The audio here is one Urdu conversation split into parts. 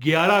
11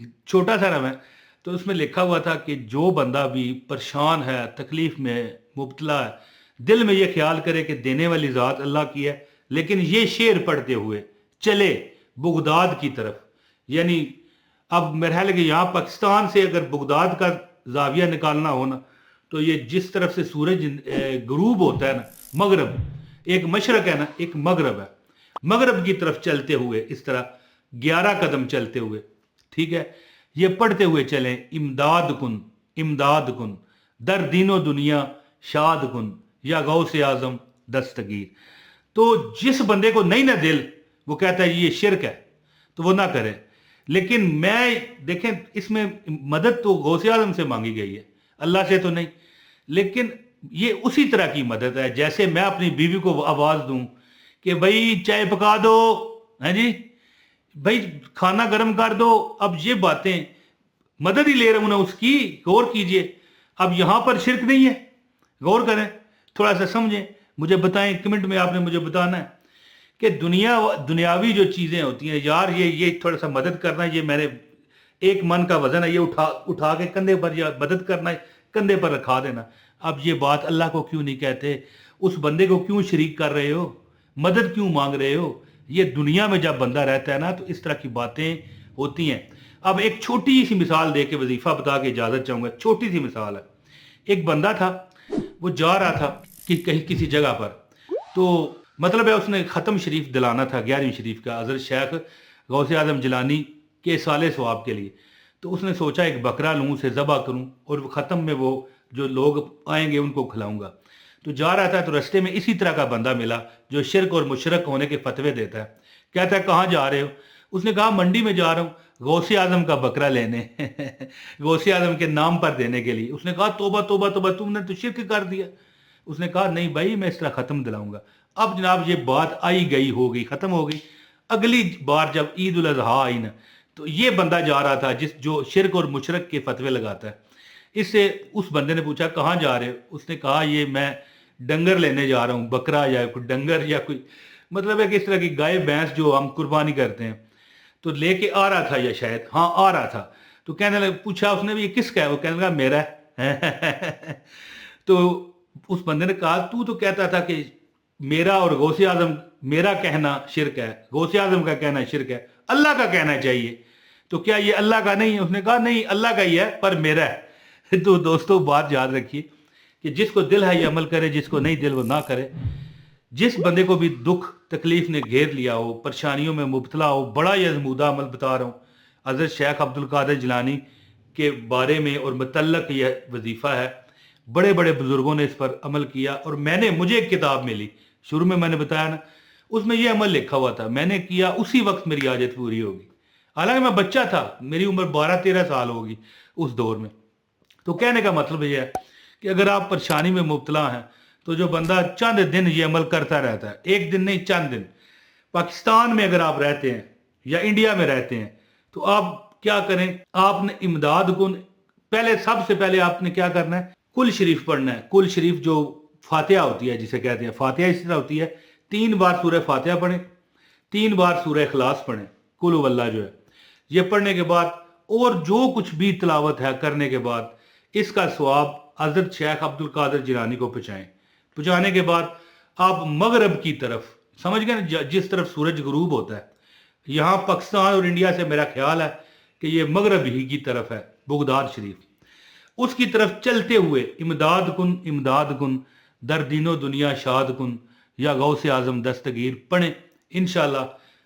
چھوٹا سا نام ہے. تو اس میں لکھا ہوا تھا کہ جو بندہ بھی پریشان ہے، تکلیف میں مبتلا ہے، دل میں یہ خیال کرے کہ دینے والی ذات اللہ کی ہے، لیکن یہ شعر پڑھتے ہوئے چلے بغداد کی طرف. یعنی اب میرا خیال ہے کہ یہاں پاکستان سے اگر بغداد کا زاویہ نکالنا ہونا تو یہ جس طرف سے سورج غروب ہوتا ہے نا، مغرب، ایک مشرق ہے نا، ایک مغرب ہے، مغرب کی طرف چلتے ہوئے اس طرح 11 قدم چلتے ہوئے، ٹھیک ہے، یہ پڑھتے ہوئے چلیں، امداد کن در دین و دنیا شاد کن یا غوث اعظم دستگیر. تو جس بندے کو نہیں نہ دل، وہ کہتا ہے یہ شرک ہے تو وہ نہ کرے. لیکن میں دیکھیں اس میں مدد تو غوث اعظم سے مانگی گئی ہے، اللہ سے تو نہیں. لیکن یہ اسی طرح کی مدد ہے جیسے میں اپنی بیوی کو آواز دوں کہ بھائی چائے پکا دو، ہاں جی بھائی کھانا گرم کر دو. اب یہ باتیں مدد ہی لے رہا ہوں نا اس کی، غور کیجئے. اب یہاں پر شرک نہیں ہے، غور کریں، تھوڑا سا سمجھیں، مجھے بتائیں، کمنٹ میں آپ نے مجھے بتانا ہے کہ دنیاوی جو چیزیں ہوتی ہیں یار، یہ تھوڑا سا مدد کرنا، یہ میں نے 1 من کا وزن ہے، یہ اٹھا کے کندھے پر، یا مدد کرنا ہے کندھے پر رکھا دینا. اب یہ بات اللہ کو کیوں نہیں کہتے؟ اس بندے کو کیوں شریک کر رہے ہو؟ مدد کیوں مانگ رہے ہو؟ یہ دنیا میں جب بندہ رہتا ہے نا تو اس طرح کی باتیں ہوتی ہیں. اب ایک چھوٹی سی مثال دے کے وظیفہ بتا کے اجازت چاہوں گا. چھوٹی سی مثال ہے، ایک بندہ تھا، وہ جا رہا تھا کہ کہیں کسی جگہ پر، تو مطلب ہے اس نے ختم شریف دلانا تھا 11ویں شریف کا، حضرت شیخ غوث اعظم جیلانی کے سال ثواب کے لیے. تو اس نے سوچا ایک بکرا لوں، اسے ذبح کروں اور ختم میں وہ جو لوگ آئیں گے ان کو کھلاؤں گا. تو جا رہا تھا تو رستے میں اسی طرح کا بندہ ملا جو شرک اور مشرک ہونے کے فتوے دیتا ہے. کہتا ہے کہاں جا رہے ہو؟ اس نے کہا منڈی میں جا رہا ہوں غوث اعظم کا بکرا لینے غوث اعظم کے نام پر دینے کے لیے. اس نے کہا توبہ توبہ توبہ، تم نے تو شرک کر دیا. اس نے کہا نہیں بھائی میں اس طرح ختم دلاؤں گا. اب جناب یہ بات آئی گئی ہو گئی، ختم ہو گئی. اگلی بار جب عید الاضحیٰ آئی نا تو یہ بندہ جا رہا تھا جو شرک اور مشرک کے فتوے لگاتا ہے. اس سے اس بندے نے پوچھا کہاں جا رہے ہو؟ اس نے کہا یہ میں ڈنگر لینے جا رہا ہوں، بکرا یا کوئی ڈنگر یا کوئی مطلب ہے کہ اس طرح کی گائے بھینس جو ہم قربانی کرتے ہیں. تو لے کے آ رہا تھا، یا شاید ہاں آ رہا تھا. تو کہنے لگا، پوچھا اس نے بھی یہ کس کا ہے؟ وہ کہنے لگا میرا ہے تو اس بندے نے کہا تو کہتا تھا کہ میرا اور غوث اعظم، میرا کہنا شرک ہے، غوث اعظم کا کہنا شرک ہے، اللہ کا کہنا چاہیے، تو کیا یہ اللہ کا نہیں ہے؟ اس نے کہا نہیں اللہ کا ہی ہے پر میرا ہے. تو دوستو بات یاد رکھیے کہ جس کو دل ہے یہ عمل کرے، جس کو نہیں دل وہ نہ کرے. جس بندے کو بھی دکھ تکلیف نے گھیر لیا ہو، پریشانیوں میں مبتلا ہو، بڑا یہ ازمودہ عمل بتا رہا ہوں، حضرت شیخ عبد القادر جیلانی کے بارے میں اور متعلق یہ وظیفہ ہے. بڑے بڑے بزرگوں نے اس پر عمل کیا، اور مجھے ایک کتاب ملی، شروع میں نے بتایا نا، اس میں یہ عمل لکھا ہوا تھا، میں نے کیا اسی وقت میری حاجت پوری ہوگی. حالانکہ میں بچہ تھا، میری عمر 12-13 سال ہوگی اس دور میں. تو کہنے کا مطلب یہ ہے کہ اگر آپ پریشانی میں مبتلا ہیں تو جو بندہ چند دن یہ عمل کرتا رہتا ہے، ایک دن نہیں چند دن، پاکستان میں اگر آپ رہتے ہیں یا انڈیا میں رہتے ہیں تو آپ کیا کریں؟ آپ نے امداد کن، سب سے پہلے آپ نے کیا کرنا ہے؟ کل شریف پڑھنا ہے. کل شریف جو فاتحہ ہوتی ہے جسے کہتے ہیں، فاتحہ اس طرح ہوتی ہے، 3 بار سورہ فاتحہ پڑھیں، 3 بار سورہ اخلاص پڑھیں، قل هو اللہ جو ہے یہ پڑھنے کے بعد، اور جو کچھ بھی تلاوت ہے کرنے کے بعد اس کا ثواب حضرت شیخ عبد القادر جیلانی کو پہنچانے کے بعد آپ مغرب کی طرف، سمجھ گئے نا، جس طرف سورج غروب ہوتا ہے، یہاں پاکستان اور انڈیا سے میرا خیال ہے کہ یہ مغرب ہی کی طرف ہے بغداد شریف، اس کی طرف چلتے ہوئے امداد کن در دین و دنیا شاد کن یا غوث اعظم دستگیر پڑھیں. انشاءاللہ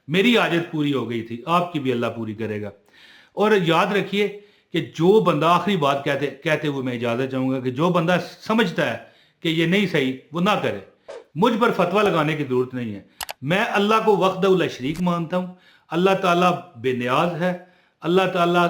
میری حاجت پوری ہو گئی تھی، آپ کی بھی اللہ پوری کرے گا. اور یاد رکھیے کہ جو بندہ، آخری بات کہتے ہوئے میں اجازت چاہوں گا کہ جو بندہ سمجھتا ہے کہ یہ نہیں صحیح وہ نہ کرے. مجھ پر فتویٰ لگانے کی ضرورت نہیں ہے. میں اللہ کو وحدہ لا شریک مانتا ہوں. اللہ تعالیٰ بے نیاز ہے، اللہ تعالیٰ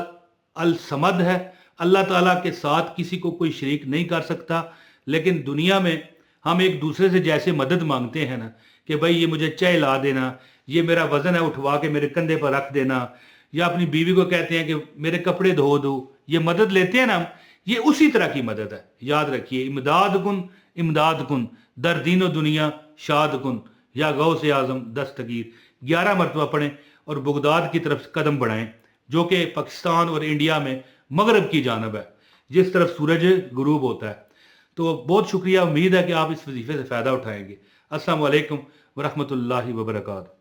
الصمد ہے، اللہ تعالیٰ کے ساتھ کسی کو کوئی شریک نہیں کر سکتا. لیکن دنیا میں ہم ایک دوسرے سے جیسے مدد مانگتے ہیں نا کہ بھائی یہ مجھے چائے لا دینا، یہ میرا وزن ہے اٹھوا کے میرے کندھے پر رکھ دینا، یا اپنی بیوی کو کہتے ہیں کہ میرے کپڑے دھو دو، یہ مدد لیتے ہیں نا ہم، یہ اسی طرح کی مدد ہے. یاد رکھیے امداد کن در دین و دنیا شاد کن یا غوث اعظم دستگیر 11 مرتبہ پڑھیں اور بغداد کی طرف قدم بڑھائیں. جو کہ پاکستان اور انڈیا میں مغرب کی جانب ہے، جس طرف سورج غروب ہوتا ہے۔ تو بہت شکریہ، امید ہے کہ آپ اس وظیفے سے فائدہ اٹھائیں گے۔ السلام علیکم ورحمۃ اللہ وبرکاتہ۔